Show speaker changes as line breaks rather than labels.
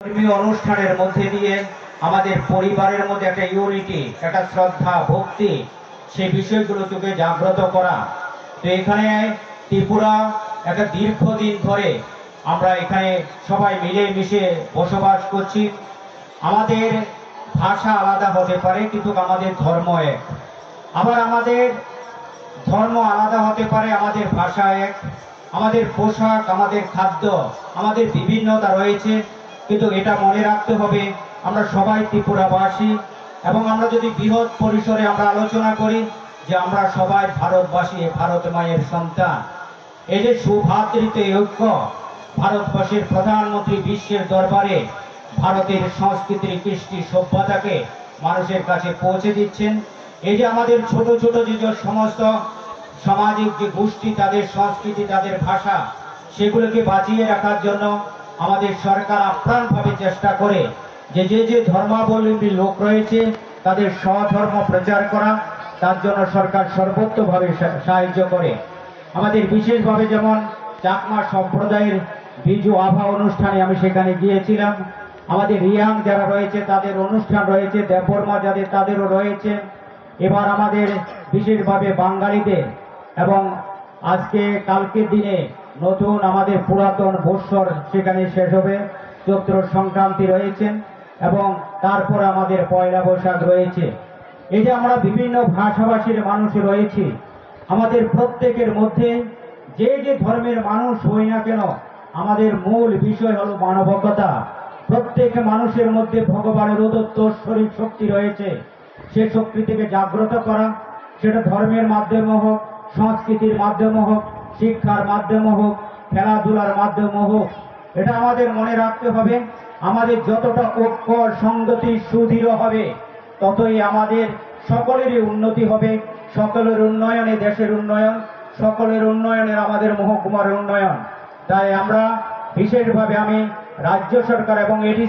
ধর্মীয় অনুষ্ঠানের মধ্যে দিয়ে আমাদের পরিবারের মধ্যে একটা ইউনিটি, একটা শ্রদ্ধা, ভক্তি, সেই বিষয়গুলো তোকে জাগ্রত করা। তো এখানে ত্রিপুরা একটা দীর্ঘদিন ধরে আমরা এখানে সবাই মিলেমিশে বসবাস করছি। আমাদের ভাষা আলাদা হতে পারে, কিন্তু আমাদের ধর্ম এক। আবার আমাদের ধর্ম আলাদা হতে পারে, আমাদের ভাষা এক। আমাদের পোশাক, আমাদের খাদ্য, আমাদের বিভিন্নতা রয়েছে, কিন্তু এটা মনে রাখতে হবে আমরা সবাই ত্রিপুরাবাসী। এবং আমরা যদি বৃহৎ পরিসরে আমরা আলোচনা করি যে আমরা সবাই ভারতবাসী, ভারত মায়ের সন্তান। এই যে সুভ্রাতৃত্ব ঐক্য, ভারতবর্ষের প্রধানমন্ত্রী বিশ্বের দরবারে ভারতের সংস্কৃতি, কৃষ্টি, সভ্যতাকে মানুষের কাছে পৌঁছে দিচ্ছেন। এই যে আমাদের ছোট ছোট যে সমস্ত সামাজিক যে গোষ্ঠী, তাদের সংস্কৃতি, তাদের ভাষা, সেগুলোকে বাঁচিয়ে রাখার জন্য আমাদের সরকার আপ্রাণভাবে চেষ্টা করে যে যে ধর্মাবলম্বী লোক রয়েছে তাদের স্বধর্ম প্রচার করা। তার জন্য সরকার সর্বোত্তভাবে সাহায্য করে। আমাদের বিশেষভাবে যেমন চাকমা সম্প্রদায়ের বিজু আভা অনুষ্ঠানে আমি সেখানে গিয়েছিলাম। আমাদের রিয়াং যারা রয়েছে তাদের অনুষ্ঠান রয়েছে, দেববর্মা যাদের তাদেরও রয়েছে। এবার আমাদের বিশেষভাবে বাঙালিদের, এবং আজকে কালকের দিনে নতুন আমাদের পুরাতন বৎসর সেখানে শেষ হবে, চৈত্র সংক্রান্তি রয়েছে, এবং তারপর আমাদের পয়লা বৈশাখ রয়েছে। এই যে আমরা বিভিন্ন ভাষাভাষীর মানুষ রয়েছি, আমাদের প্রত্যেকের মধ্যে যে যে ধর্মের মানুষ হই না কেন, আমাদের মূল বিষয় হলো মানবিকতা। প্রত্যেক মানুষের মধ্যে ভগবানের উদত্ত শরীর শক্তি রয়েছে, সে শক্তি থেকে জাগ্রত করা, সেটা ধর্মের মাধ্যমে হোক, সংস্কৃতির মাধ্যমে হোক, শিক্ষার মাধ্যমে হোক, খেলাধুলার মাধ্যমে হোক। এটা আমাদের মনে রাখতে হবে। আমাদের যতটা ঐক্য সংগতি সুদৃঢ় হবে, ততই আমাদের সকলেরই উন্নতি হবে। সকলের উন্নয়নে দেশের উন্নয়ন, সকলের উন্নয়নের আমাদের মহকুমার উন্নয়ন। তাই আমরা বিশেষভাবে আমি রাজ্য সরকার এবং এটি